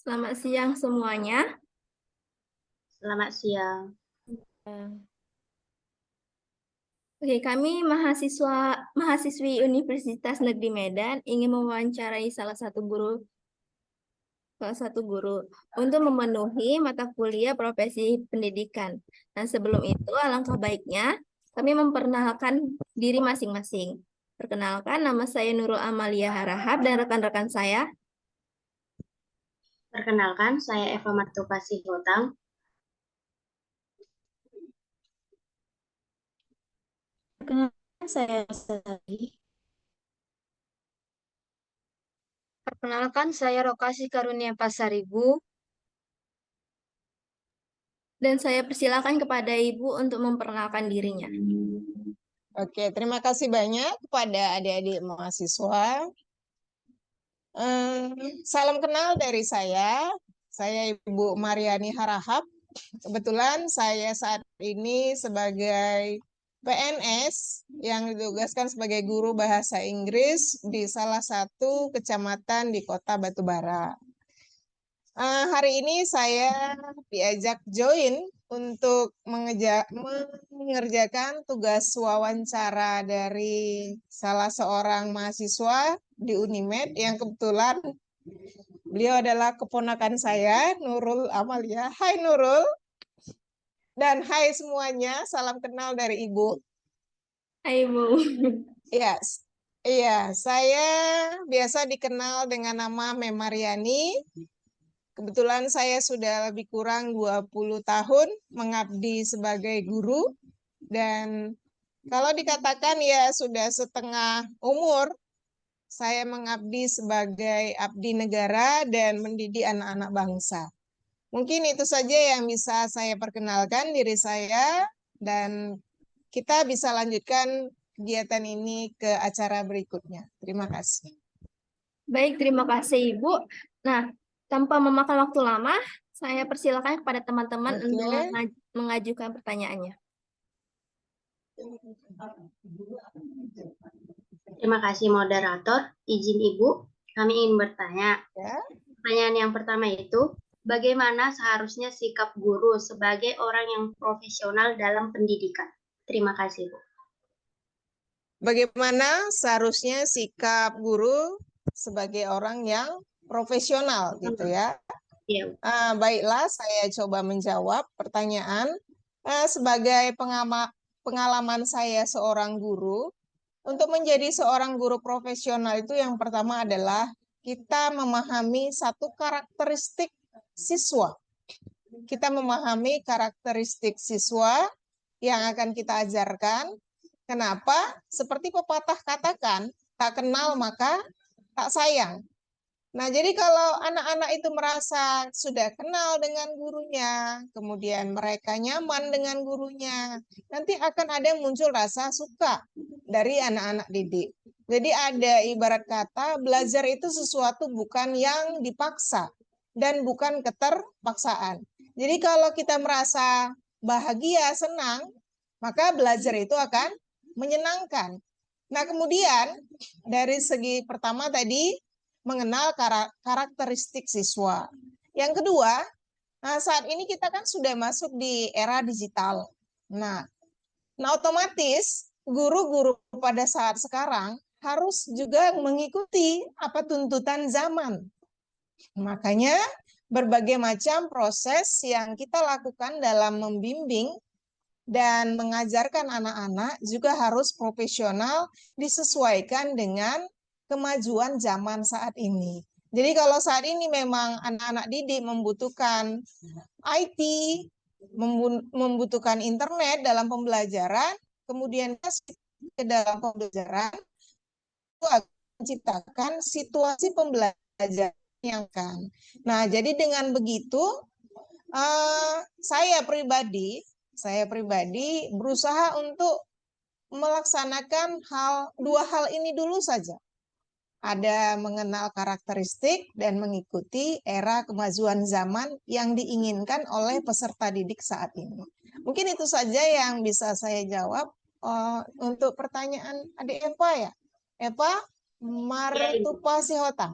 Selamat siang semuanya. Selamat siang. Oke, kami mahasiswi Universitas Negeri Medan ingin mewawancarai salah satu guru untuk memenuhi mata kuliah profesi pendidikan. Dan sebelum itu, alangkah baiknya kami memperkenalkan diri masing-masing. Perkenalkan, nama saya Nurul Amalia Harahap dan rekan-rekan saya. Perkenalkan, saya Eva Martuka Sihotang. Perkenalkan saya Sari. Perkenalkan, saya Rokasi Karunia Pasaribu. Dan saya persilakan kepada Ibu untuk memperkenalkan dirinya. Oke, terima kasih banyak kepada adik-adik mahasiswa. Salam kenal dari saya. Saya Ibu Mariani Harahap. Kebetulan saya saat ini sebagai PNS yang ditugaskan sebagai guru bahasa Inggris di salah satu kecamatan di Kota Batubara. Hari ini saya diajak join untuk mengerjakan tugas wawancara dari salah seorang mahasiswa di Unimed yang kebetulan beliau adalah keponakan saya, Nurul Amalia. Hai Nurul, dan hai semuanya, salam kenal dari Ibu. Hai Ibu. Iya, iya, saya biasa dikenal dengan nama Memariani. Kebetulan saya sudah lebih kurang 20 tahun mengabdi sebagai guru dan kalau dikatakan ya sudah setengah umur saya mengabdi sebagai abdi negara dan mendidik anak-anak bangsa. Mungkin itu saja yang bisa saya perkenalkan diri saya dan kita bisa lanjutkan kegiatan ini ke acara berikutnya. Terima kasih. Baik, terima kasih Ibu. Nah, tanpa memakan waktu lama, saya persilakan kepada teman-teman untuk Oke. mengajukan pertanyaannya. Terima kasih moderator. Izin Ibu, kami ingin bertanya. Ya. Pertanyaan yang pertama itu, bagaimana seharusnya sikap guru sebagai orang yang profesional dalam pendidikan? Terima kasih, Bu. Bagaimana seharusnya sikap guru sebagai orang yang profesional gitu ya? Iya, Bu. Baiklah, saya coba menjawab pertanyaan. Sebagai pengalaman saya seorang guru, untuk menjadi seorang guru profesional itu yang pertama adalah kita memahami satu karakteristik siswa. Kita memahami karakteristik siswa yang akan kita ajarkan. Kenapa? Seperti pepatah katakan, tak kenal maka tak sayang. Nah, jadi kalau anak-anak itu merasa sudah kenal dengan gurunya, kemudian mereka nyaman dengan gurunya, nanti akan ada muncul rasa suka dari anak-anak didik. Jadi ada ibarat kata, belajar itu sesuatu bukan yang dipaksa dan bukan keterpaksaan. Jadi kalau kita merasa bahagia, senang, maka belajar itu akan menyenangkan. Nah, kemudian dari segi pertama tadi, mengenal karakteristik siswa. Yang kedua, saat ini kita kan sudah masuk di era digital. Nah, otomatis guru-guru pada saat sekarang harus juga mengikuti apa tuntutan zaman. Makanya berbagai macam proses yang kita lakukan dalam membimbing dan mengajarkan anak-anak juga harus profesional disesuaikan dengan kemajuan zaman saat ini. Jadi kalau saat ini memang anak-anak didik membutuhkan IT, membutuhkan internet dalam pembelajaran, kemudian ke dalam pembelajaran itu akan menciptakan situasi pembelajaran yang kan. Nah, jadi dengan begitu saya pribadi berusaha untuk melaksanakan dua hal ini dulu saja. Ada mengenal karakteristik dan mengikuti era kemajuan zaman yang diinginkan oleh peserta didik saat ini. Mungkin itu saja yang bisa saya jawab untuk pertanyaan adik Eva ya. Eva Iya, Ibu. Martupa Sihotang.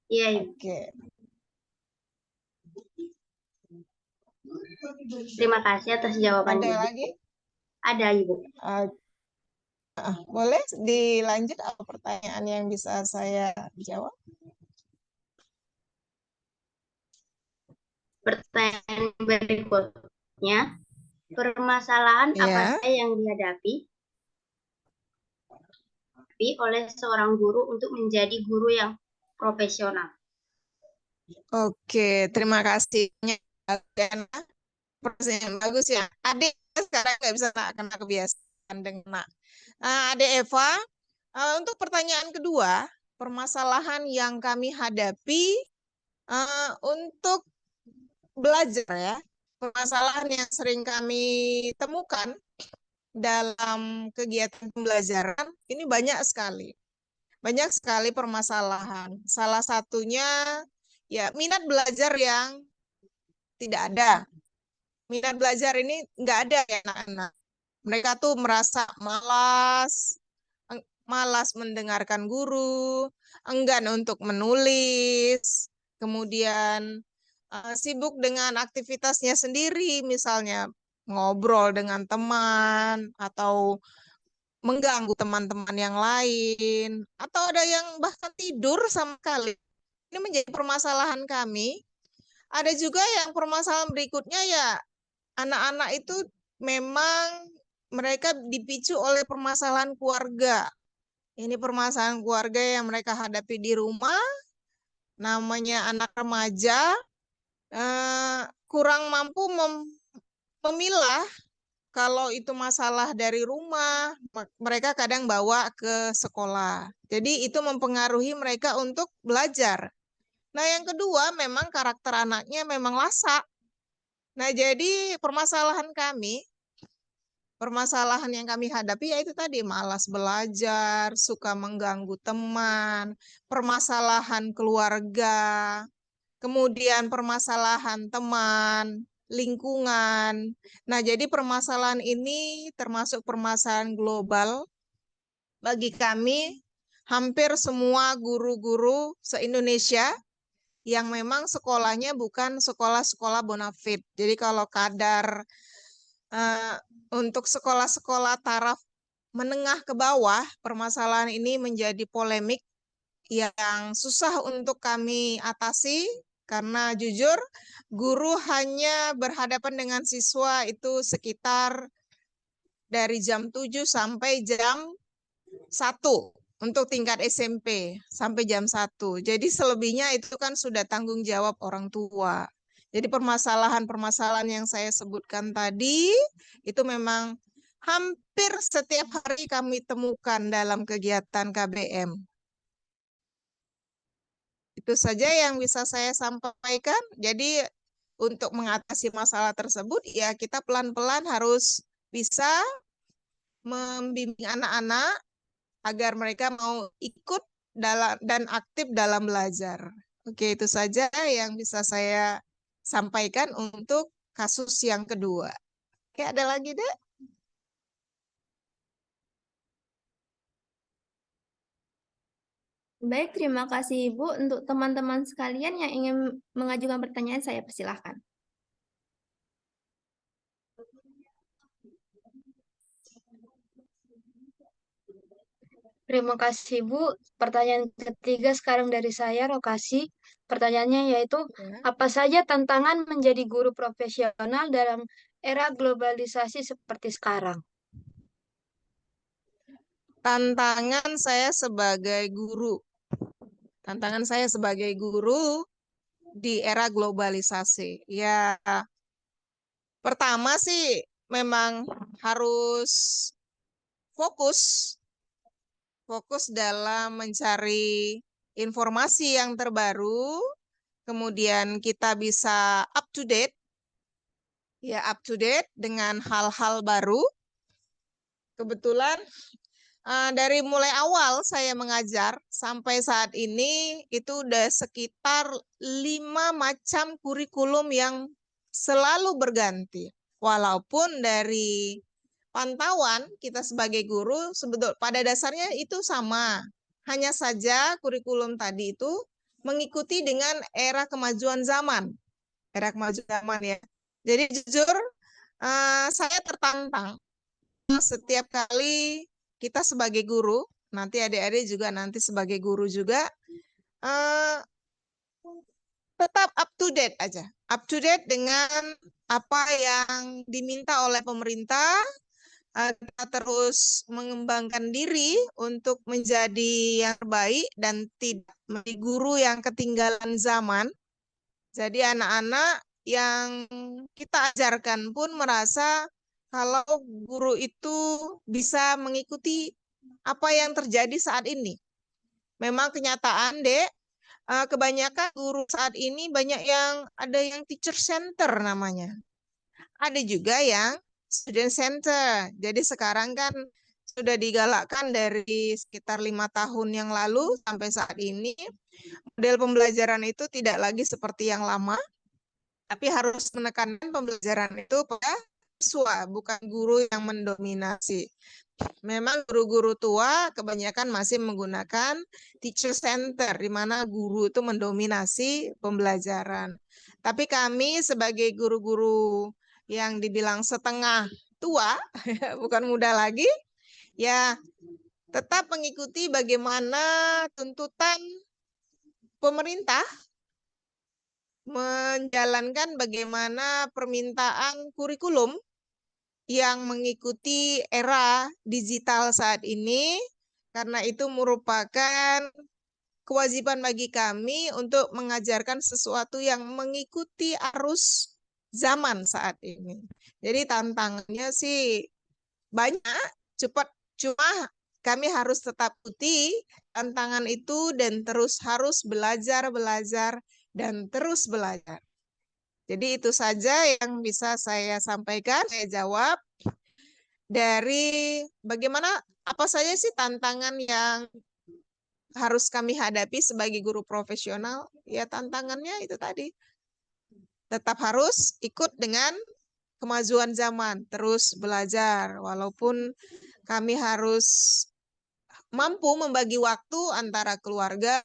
Iya, Ibu. Oke. Terima kasih atas jawaban Ada Ibu. lagi? Ada, Ibu. Boleh dilanjut apa pertanyaan yang bisa saya jawab? Pertanyaan berikutnya, permasalahan apa Ya. saja yang dihadapi oleh seorang guru untuk menjadi guru yang profesional? Oke, terima kasih. Dan pertanyaan bagus ya. Adik sekarang nggak bisa kena kebiasaan dengan Adik Eva, untuk pertanyaan kedua, permasalahan yang kami hadapi untuk belajar ya, permasalahan yang sering kami temukan dalam kegiatan pembelajaran ini banyak sekali. Banyak sekali permasalahan. Salah satunya ya minat belajar yang tidak ada. Minat belajar ini nggak ada ya anak-anak. Mereka tuh merasa malas mendengarkan guru, enggan untuk menulis, kemudian sibuk dengan aktivitasnya sendiri, misalnya ngobrol dengan teman atau mengganggu teman-teman yang lain, atau ada yang bahkan tidur sama sekali. Ini menjadi permasalahan kami. Ada juga yang permasalahan berikutnya ya, anak-anak itu memang mereka dipicu oleh permasalahan keluarga. Ini permasalahan keluarga yang mereka hadapi di rumah, namanya anak remaja, kurang mampu memilah kalau itu masalah dari rumah, mereka kadang bawa ke sekolah. Jadi itu mempengaruhi mereka untuk belajar. Nah, yang kedua memang karakter anaknya memang lasak. Nah, jadi permasalahan yang kami hadapi yaitu tadi malas belajar, suka mengganggu teman, permasalahan keluarga, kemudian permasalahan teman, lingkungan. Nah, jadi permasalahan ini termasuk permasalahan global bagi kami, hampir semua guru-guru se-Indonesia yang memang sekolahnya bukan sekolah-sekolah bonafit. Jadi kalau kadar untuk sekolah-sekolah taraf menengah ke bawah, permasalahan ini menjadi polemik yang susah untuk kami atasi karena jujur guru hanya berhadapan dengan siswa itu sekitar dari jam 7 sampai jam 1 untuk tingkat SMP sampai jam 1. Jadi selebihnya itu kan sudah tanggung jawab orang tua. Jadi permasalahan-permasalahan yang saya sebutkan tadi itu memang hampir setiap hari kami temukan dalam kegiatan KBM. Itu saja yang bisa saya sampaikan. Jadi untuk mengatasi masalah tersebut ya kita pelan-pelan harus bisa membimbing anak-anak agar mereka mau ikut dan aktif dalam belajar. Oke, itu saja yang bisa saya sampaikan untuk kasus yang kedua. Oke, ada lagi, Dek? Baik, terima kasih Ibu. Untuk teman-teman sekalian yang ingin mengajukan pertanyaan, saya persilahkan. Terima kasih, Bu. Pertanyaan ketiga sekarang dari saya, Rokasi. Pertanyaannya yaitu, apa saja tantangan menjadi guru profesional dalam era globalisasi seperti sekarang? Tantangan saya sebagai guru. Tantangan saya sebagai guru di era globalisasi. Ya, pertama sih memang harus fokus dalam mencari informasi yang terbaru, kemudian kita bisa up to date dengan hal-hal baru. Kebetulan dari mulai awal saya mengajar sampai saat ini itu udah sekitar 5 macam kurikulum yang selalu berganti. Walaupun dari pantauan kita sebagai guru sebetulnya pada dasarnya itu sama. Hanya saja kurikulum tadi itu mengikuti dengan era kemajuan zaman. Era kemajuan zaman ya. Jadi jujur, saya tertantang setiap kali kita sebagai guru, nanti adik-adik juga nanti sebagai guru juga, tetap up to date aja. Up to date dengan apa yang diminta oleh pemerintah, kita terus mengembangkan diri untuk menjadi yang terbaik dan tidak menjadi guru yang ketinggalan zaman. Jadi anak-anak yang kita ajarkan pun merasa kalau guru itu bisa mengikuti apa yang terjadi saat ini. Memang kenyataan, Dek, kebanyakan guru saat ini banyak yang ada yang teacher center namanya. Ada juga yang student center. Jadi sekarang kan sudah digalakkan dari sekitar 5 tahun yang lalu sampai saat ini, model pembelajaran itu tidak lagi seperti yang lama, tapi harus menekankan pembelajaran itu pada siswa, bukan guru yang mendominasi. Memang guru-guru tua kebanyakan masih menggunakan teacher center, di mana guru itu mendominasi pembelajaran. Tapi kami sebagai guru-guru yang dibilang setengah tua, bukan muda lagi, ya tetap mengikuti bagaimana tuntutan pemerintah menjalankan bagaimana permintaan kurikulum yang mengikuti era digital saat ini, karena itu merupakan kewajiban bagi kami untuk mengajarkan sesuatu yang mengikuti arus zaman saat ini. Jadi tantangannya sih banyak, cuma kami harus tetap ikuti tantangan itu dan terus harus belajar dan terus belajar. Jadi itu saja yang bisa saya sampaikan, saya jawab dari bagaimana apa saja sih tantangan yang harus kami hadapi sebagai guru profesional. Ya tantangannya itu tadi. Tetap harus ikut dengan kemajuan zaman, terus belajar walaupun kami harus mampu membagi waktu antara keluarga,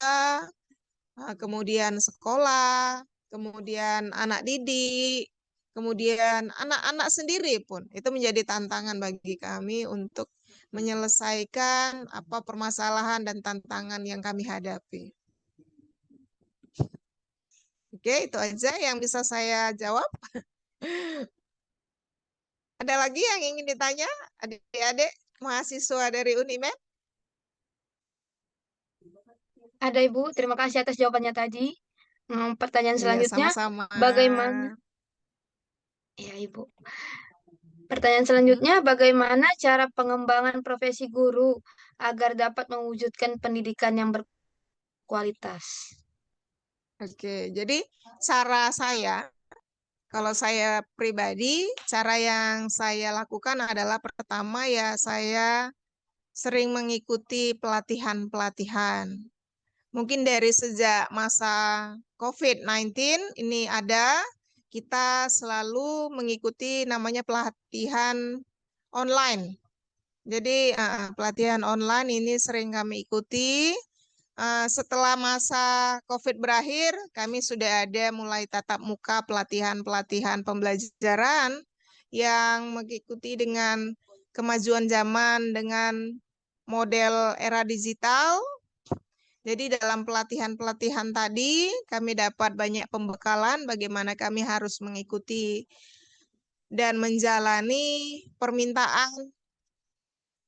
kemudian sekolah, kemudian anak didik, kemudian anak-anak sendiri pun. Itu menjadi tantangan bagi kami untuk menyelesaikan apa permasalahan dan tantangan yang kami hadapi. Oke, itu aja yang bisa saya jawab. Ada lagi yang ingin ditanya, adik-adik mahasiswa dari Unimed? Ada Ibu, terima kasih atas jawabannya tadi. Pertanyaan Iya, selanjutnya, sama-sama. bagaimana? Ya Ibu. Pertanyaan selanjutnya, bagaimana cara pengembangan profesi guru agar dapat mewujudkan pendidikan yang berkualitas? Oke, jadi cara saya, kalau saya pribadi, cara yang saya lakukan adalah pertama ya saya sering mengikuti pelatihan-pelatihan. Mungkin dari sejak masa COVID-19 ini ada, kita selalu mengikuti namanya pelatihan online. Jadi pelatihan online ini sering kami ikuti. Setelah masa COVID berakhir, kami sudah ada mulai tatap muka pelatihan-pelatihan pembelajaran yang mengikuti dengan kemajuan zaman dengan model era digital. Jadi dalam pelatihan-pelatihan tadi kami dapat banyak pembekalan bagaimana kami harus mengikuti dan menjalani permintaan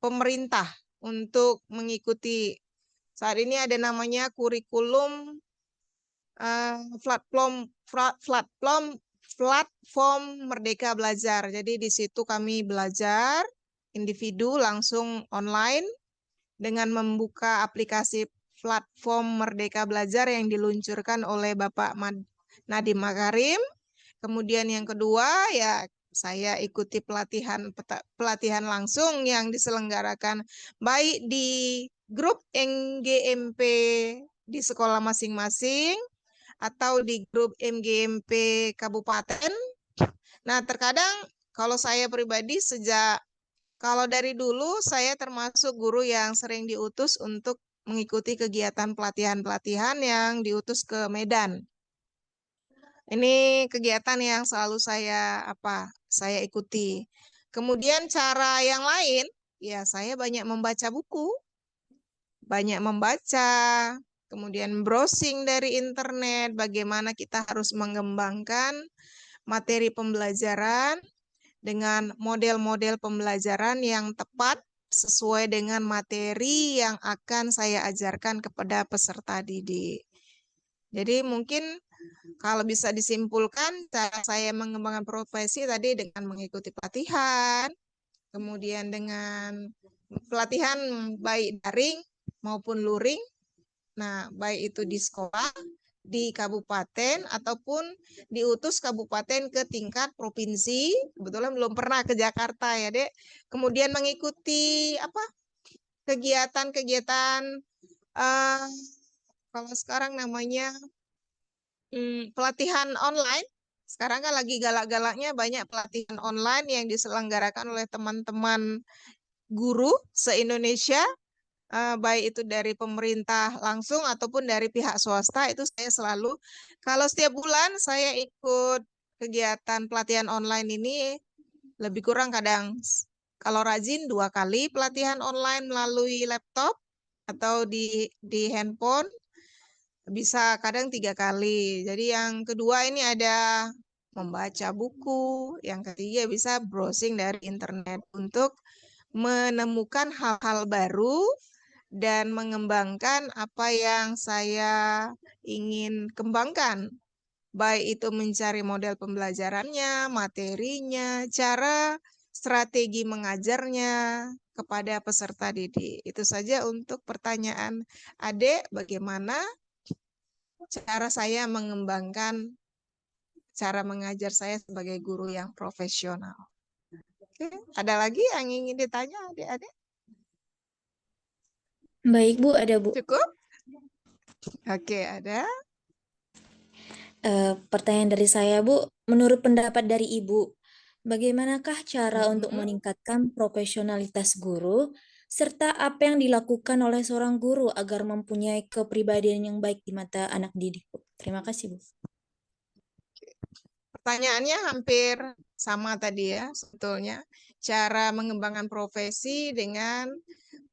pemerintah untuk mengikuti. Saat ini ada namanya kurikulum platform Merdeka Belajar. Jadi di situ kami belajar individu langsung online dengan membuka aplikasi platform Merdeka Belajar yang diluncurkan oleh Bapak Nadiem Makarim. Kemudian yang kedua ya saya ikuti pelatihan langsung yang diselenggarakan baik di grup MGMP di sekolah masing-masing atau di grup MGMP kabupaten. Nah, terkadang kalau saya pribadi kalau dari dulu saya termasuk guru yang sering diutus untuk mengikuti kegiatan pelatihan-pelatihan yang diutus ke Medan. Ini kegiatan yang selalu saya ikuti. Kemudian cara yang lain, ya saya banyak membaca buku, banyak membaca, kemudian browsing dari internet, bagaimana kita harus mengembangkan materi pembelajaran dengan model-model pembelajaran yang tepat sesuai dengan materi yang akan saya ajarkan kepada peserta didik. Jadi mungkin kalau bisa disimpulkan, cara saya mengembangkan profesi tadi dengan mengikuti pelatihan, kemudian dengan pelatihan baik daring maupun luring. Nah, baik itu di sekolah, di kabupaten, ataupun diutus kabupaten ke tingkat provinsi. Kebetulan belum pernah ke Jakarta ya, Dek. Kemudian mengikuti kegiatan-kegiatan, kalau sekarang namanya pelatihan online. Sekarang kan lagi galak-galaknya banyak pelatihan online yang diselenggarakan oleh teman-teman guru se-Indonesia, baik itu dari pemerintah langsung ataupun dari pihak swasta. Itu saya selalu, kalau setiap bulan saya ikut kegiatan pelatihan online ini, lebih kurang kadang kalau rajin 2 kali pelatihan online melalui laptop atau di handphone, bisa kadang 3 kali. Jadi yang kedua ini ada membaca buku, yang ketiga bisa browsing dari internet untuk menemukan hal-hal baru dan mengembangkan apa yang saya ingin kembangkan. Baik itu mencari model pembelajarannya, materinya, cara strategi mengajarnya kepada peserta didik. Itu saja untuk pertanyaan Adik, bagaimana cara saya mengembangkan cara mengajar saya sebagai guru yang profesional. Oke, ada lagi yang ingin ditanya adik-adik? Baik Bu, ada Bu. Cukup? Oke, ada. Pertanyaan dari saya Bu, menurut pendapat dari Ibu, bagaimanakah cara untuk Mhm. meningkatkan profesionalitas guru, serta apa yang dilakukan oleh seorang guru agar mempunyai kepribadian yang baik di mata anak didik, Bu? Terima kasih, Bu. Pertanyaannya hampir sama tadi ya, sebetulnya. Cara mengembangkan profesi dengan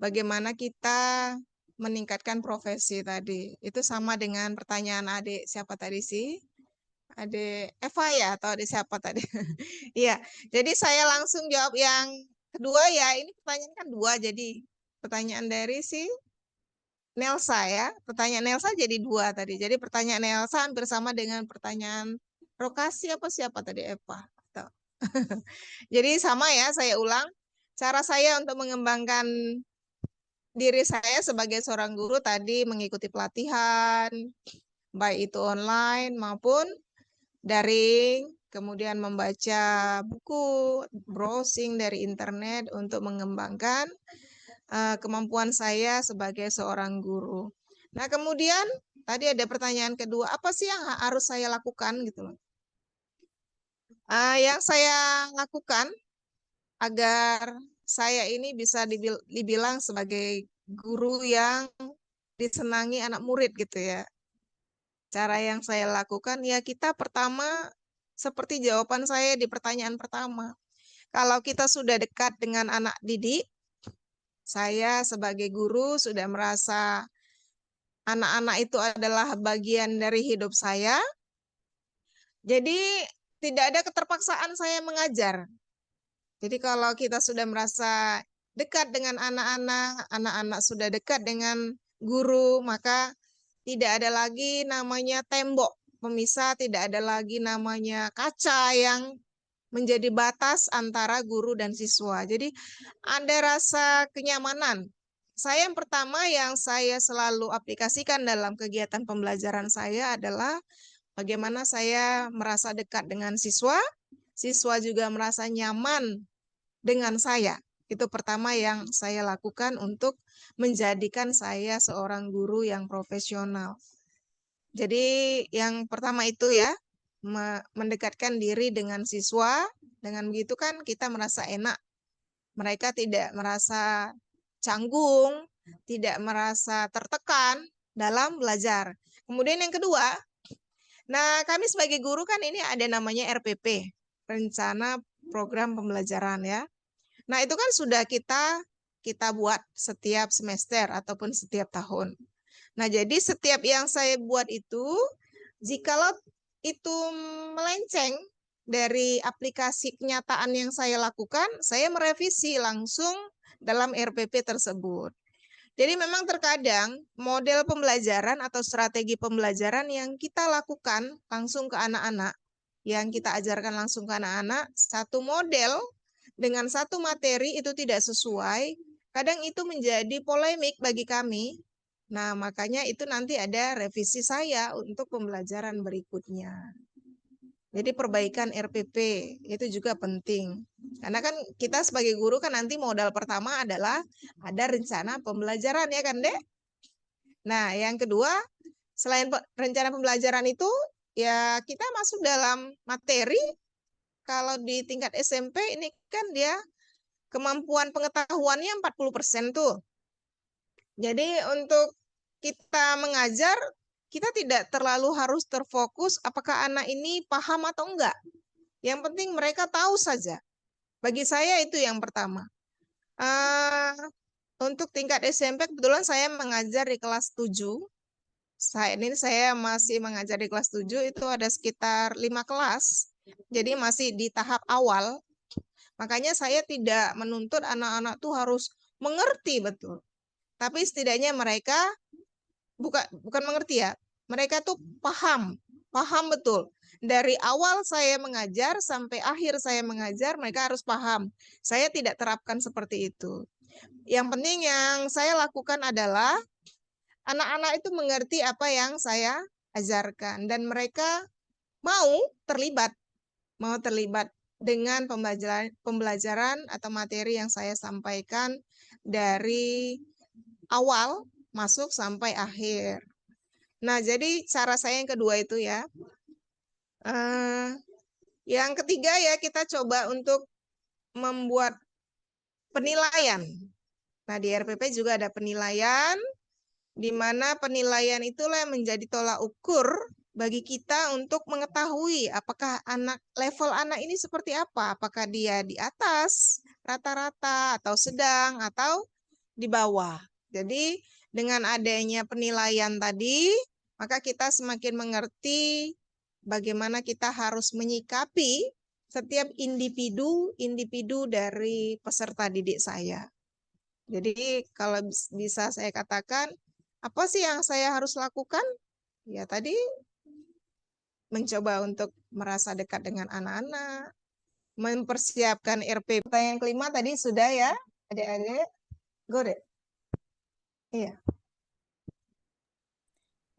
bagaimana kita meningkatkan profesi tadi. Itu sama dengan pertanyaan adik siapa tadi sih? Adik Eva ya, atau adik siapa tadi? Iya, jadi saya langsung jawab yang kedua ya. Ini pertanyaan kan 2, jadi pertanyaan dari si Nelsa ya. Pertanyaan Nelsa jadi 2 tadi. Jadi pertanyaan Nelsa hampir sama dengan pertanyaan Rokasi apa siapa tadi, Eva? Jadi sama ya, saya ulang. Cara saya untuk mengembangkan diri saya sebagai seorang guru tadi mengikuti pelatihan, baik itu online maupun daring, kemudian membaca buku, browsing dari internet untuk mengembangkan kemampuan saya sebagai seorang guru. Nah, kemudian tadi ada pertanyaan kedua, apa sih yang harus saya lakukan gitu loh. Yang saya lakukan agar saya ini bisa dibilang sebagai guru yang disenangi anak murid gitu ya. Cara yang saya lakukan ya kita pertama seperti jawaban saya di pertanyaan pertama. Kalau kita sudah dekat dengan anak didik, saya sebagai guru sudah merasa anak-anak itu adalah bagian dari hidup saya. Jadi tidak ada keterpaksaan saya mengajar. Jadi kalau kita sudah merasa dekat dengan anak-anak, anak-anak sudah dekat dengan guru, maka tidak ada lagi namanya tembok pemisah, tidak ada lagi namanya kaca yang menjadi batas antara guru dan siswa. Jadi ada rasa kenyamanan. Saya yang pertama yang saya selalu aplikasikan dalam kegiatan pembelajaran saya adalah bagaimana saya merasa dekat dengan siswa, siswa juga merasa nyaman dengan saya. Itu pertama yang saya lakukan untuk menjadikan saya seorang guru yang profesional. Jadi yang pertama itu ya, mendekatkan diri dengan siswa. Dengan begitu kan kita merasa enak. Mereka tidak merasa canggung, tidak merasa tertekan dalam belajar. Kemudian yang kedua, Nah, kami sebagai guru kan ini ada namanya RPP, Rencana Program Pembelajaran ya. Nah, itu kan sudah kita buat setiap semester ataupun setiap tahun. Nah, jadi setiap yang saya buat itu, jikalau itu melenceng dari aplikasi kenyataan yang saya lakukan, saya merevisi langsung dalam RPP tersebut. Jadi memang terkadang model pembelajaran atau strategi pembelajaran yang kita lakukan langsung ke anak-anak, yang kita ajarkan langsung ke anak-anak, satu model dengan satu materi itu tidak sesuai, kadang itu menjadi polemik bagi kami. Nah, makanya itu nanti ada revisi saya untuk pembelajaran berikutnya. Jadi perbaikan RPP itu juga penting. Karena kan kita sebagai guru kan nanti modal pertama adalah ada rencana pembelajaran ya kan, Dek? Nah, yang kedua, selain rencana pembelajaran itu, ya kita masuk dalam materi. Kalau di tingkat SMP ini kan dia kemampuan pengetahuannya 40% tuh. Jadi untuk kita mengajar, kita tidak terlalu harus terfokus apakah anak ini paham atau enggak. Yang penting mereka tahu saja. Bagi saya itu yang pertama. Untuk tingkat SMP kebetulan saya mengajar di kelas 7. Saya masih mengajar di kelas 7, itu ada sekitar 5 kelas. Jadi masih di tahap awal. Makanya saya tidak menuntut anak-anak tuh harus mengerti betul. Tapi setidaknya mereka bukan mengerti ya. Mereka tuh paham betul. Dari awal saya mengajar sampai akhir saya mengajar, mereka harus paham. Saya tidak terapkan seperti itu. Yang penting yang saya lakukan adalah anak-anak itu mengerti apa yang saya ajarkan dan mereka mau terlibat dengan pembelajaran atau materi yang saya sampaikan dari awal masuk sampai akhir. Nah, jadi cara saya yang kedua itu ya. Yang ketiga ya, kita coba untuk membuat penilaian. Nah, di RPP juga ada penilaian, di mana penilaian itulah yang menjadi tolak ukur bagi kita untuk mengetahui apakah level anak ini seperti apa. Apakah dia di atas rata-rata atau sedang atau di bawah. Jadi dengan adanya penilaian tadi, maka kita semakin mengerti bagaimana kita harus menyikapi setiap individu dari peserta didik saya. Jadi kalau bisa saya katakan, apa sih yang saya harus lakukan? Ya tadi mencoba untuk merasa dekat dengan anak-anak, mempersiapkan RPP. Pertanyaan kelima tadi sudah ya, adik-adik. Go deh. Iya.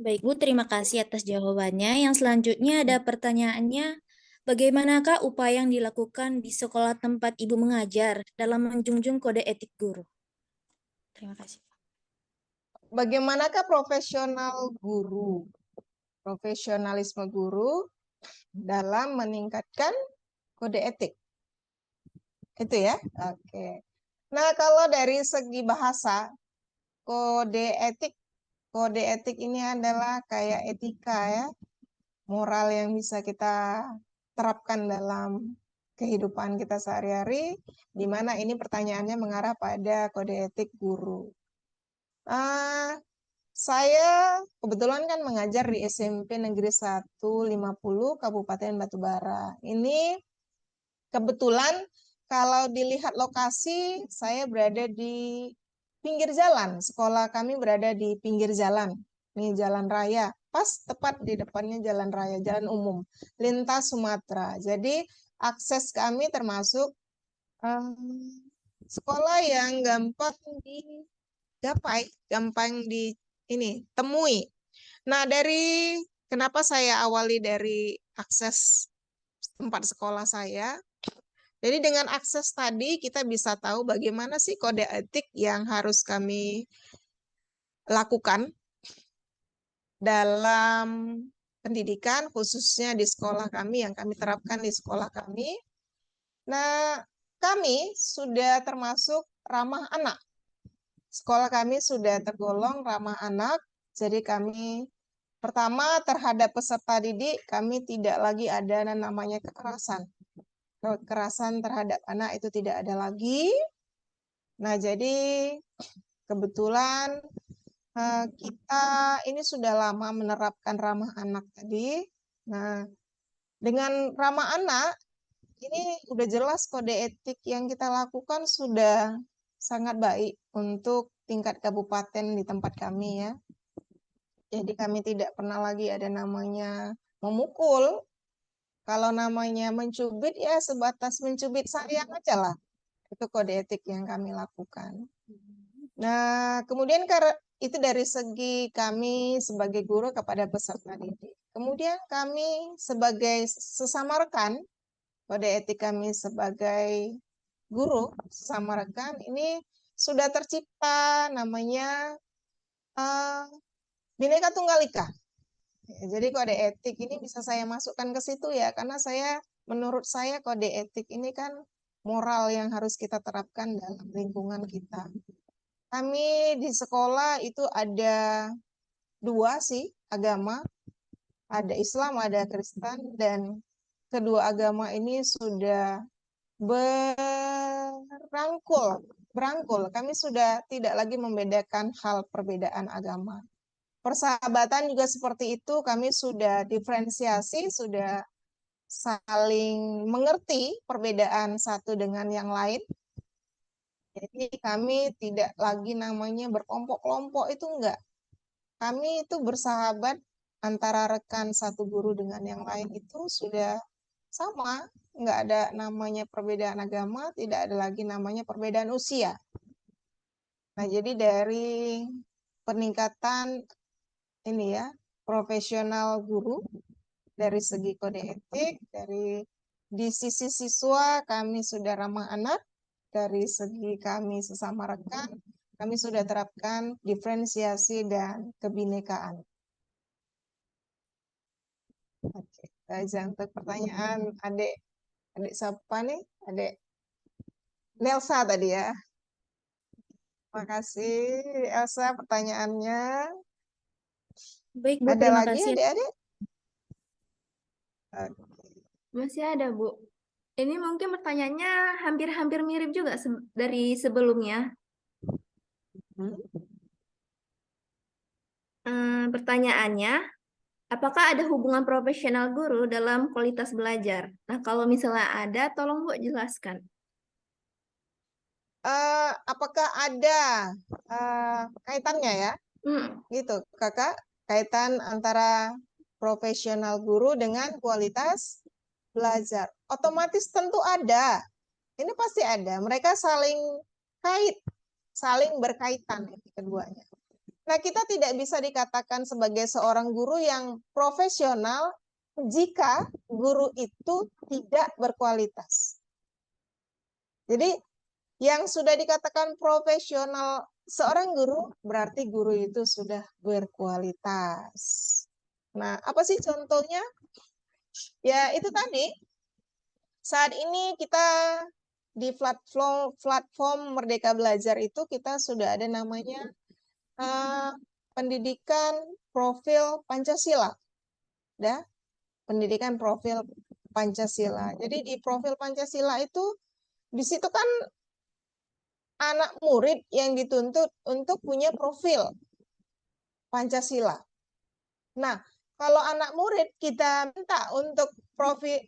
Baik, Bu, terima kasih atas jawabannya. Yang selanjutnya ada pertanyaannya, bagaimanakah upaya yang dilakukan di sekolah tempat Ibu mengajar dalam menjunjung kode etik guru? Terima kasih. Bagaimanakah profesionalisme guru dalam meningkatkan kode etik? Itu ya? Oke. Nah, kalau dari segi bahasa, kode etik ini adalah kayak etika ya, moral yang bisa kita terapkan dalam kehidupan kita sehari-hari, di mana ini pertanyaannya mengarah pada kode etik guru. Saya kebetulan kan mengajar di SMP Negeri 150 Kabupaten Batubara. Ini kebetulan kalau dilihat lokasi, saya berada di pinggir jalan. Sekolah kami berada di pinggir jalan. Ini jalan raya, pas tepat di depannya jalan raya, jalan umum, lintas Sumatera. Jadi akses kami termasuk sekolah yang gampang digapai, gampang temui. Nah, kenapa saya awali dari akses tempat sekolah saya? Jadi dengan akses tadi kita bisa tahu bagaimana sih kode etik yang harus kami lakukan dalam pendidikan, khususnya di sekolah kami yang kami terapkan di sekolah kami. Nah, kami sudah termasuk ramah anak. Sekolah kami sudah tergolong ramah anak, jadi kami Pertama, terhadap peserta didik, kami tidak lagi ada namanya kekerasan. Kekerasan terhadap anak itu tidak ada lagi. Nah, jadi kebetulan kita ini sudah lama menerapkan ramah anak tadi. Nah, dengan ramah anak, ini udah jelas kode etik yang kita lakukan sudah sangat baik untuk tingkat kabupaten di tempat kami ya. Jadi kami tidak pernah lagi ada namanya memukul. Kalau namanya mencubit ya sebatas mencubit sayang aja lah. Itu kode etik yang kami lakukan. Nah, kemudian karena itu dari segi kami sebagai guru kepada peserta didik. Kemudian kami sebagai sesama rekan, kode etik kami sebagai guru sesama rekan ini sudah tercipta namanya Bhinneka Tunggal Ika. Jadi kode etik ini bisa saya masukkan ke situ ya, karena menurut saya kode etik ini kan moral yang harus kita terapkan dalam lingkungan kita. Kami di sekolah itu ada 2 sih agama, ada Islam, ada Kristen, dan kedua agama ini sudah berangkul. Kami sudah tidak lagi membedakan hal perbedaan agama. Persahabatan juga seperti itu, kami sudah diferensiasi, sudah saling mengerti perbedaan satu dengan yang lain. Jadi kami tidak lagi namanya berkelompok-kelompok, itu enggak. Kami itu bersahabat antara rekan satu guru dengan yang lain itu sudah sama. Enggak ada namanya perbedaan agama, tidak ada lagi namanya perbedaan usia. Nah, jadi dari peningkatan ini ya, profesional guru dari segi kode etik, di sisi siswa kami sudah ramah anak, dari segi kami sesama rekan, kami sudah terapkan diferensiasi dan kebinekaan. Oke, Raja, untuk pertanyaan adik siapa nih? Adik Nelsa tadi ya. Terima kasih Elsa pertanyaannya. Baik, Bu, Ada terima lagi kasih. adik-adik? Masih ada, Bu. Ini mungkin pertanyaannya hampir-hampir mirip juga dari sebelumnya. Pertanyaannya, apakah ada hubungan profesional guru dalam kualitas belajar? Nah, kalau misalnya ada, tolong Bu jelaskan. Apakah ada kaitannya ya? Gitu, Kakak, kaitan antara profesional guru dengan kualitas belajar. Otomatis tentu ada. Ini pasti ada. Mereka saling berkaitan keduanya. Nah, kita tidak bisa dikatakan sebagai seorang guru yang profesional jika guru itu tidak berkualitas. Jadi, yang sudah dikatakan profesional seorang guru, berarti guru itu sudah berkualitas. Nah, apa sih contohnya? Ya, itu tadi. Saat ini kita di platform Merdeka Belajar itu kita sudah ada namanya pendidikan profil Pancasila. Ya, pendidikan profil Pancasila. Jadi di profil Pancasila itu di situ kan anak murid yang dituntut untuk punya profil Pancasila. Nah, kalau anak murid kita minta untuk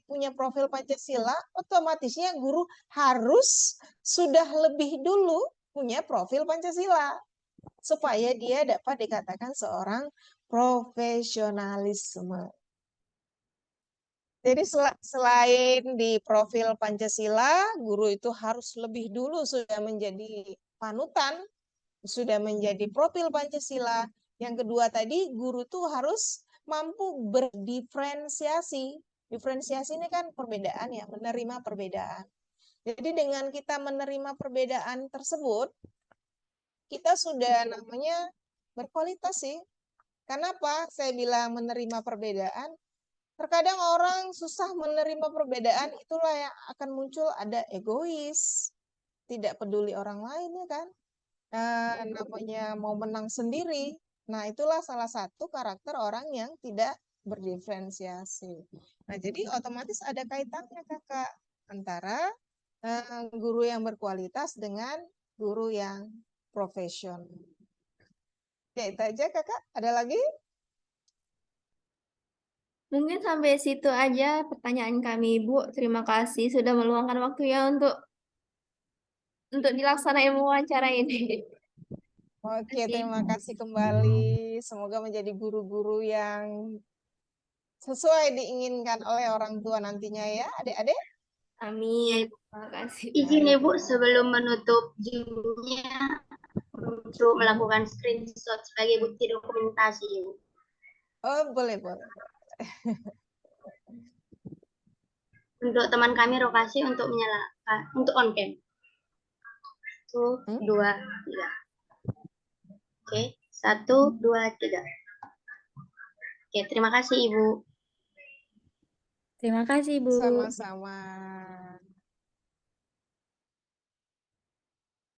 punya profil Pancasila, otomatisnya guru harus sudah lebih dulu punya profil Pancasila supaya dia dapat dikatakan seorang profesionalisme. Jadi selain di profil Pancasila, guru itu harus lebih dulu sudah menjadi panutan, sudah menjadi profil Pancasila. Yang kedua tadi, guru tuh harus mampu berdiferensiasi. Diferensiasi ini kan perbedaan ya, menerima perbedaan. Jadi dengan kita menerima perbedaan tersebut, kita sudah namanya berkualitas sih. Kenapa saya bilang menerima perbedaan? Terkadang orang susah menerima perbedaan, itulah yang akan muncul ada egois, tidak peduli orang lain ya kan. Namanya mau menang sendiri, Nah, itulah salah satu karakter orang yang tidak berdiferensiasi. Nah, jadi otomatis ada kaitannya Kakak antara guru yang berkualitas dengan guru yang profesional. Ya, itu aja Kakak. Ada lagi? Mungkin sampai situ aja pertanyaan kami, Ibu. Terima kasih sudah meluangkan waktunya untuk dilaksanakan wawancara ini. Oke, terima kasih kembali. Semoga menjadi guru-guru yang sesuai diinginkan oleh orang tua nantinya ya, adik-adik. Amin. Terima kasih. Izin Ibu sebelum menutup Zoom-nya untuk melakukan screenshot sebagai bukti dokumentasi Ibu. Oh, boleh, boleh. Untuk teman kami Rokasi untuk menyalakan untuk on cam. 1, 2, 3. Oke, 1, 2, 3. Oke, terima kasih Ibu. Terima kasih, Bu. Sama-sama.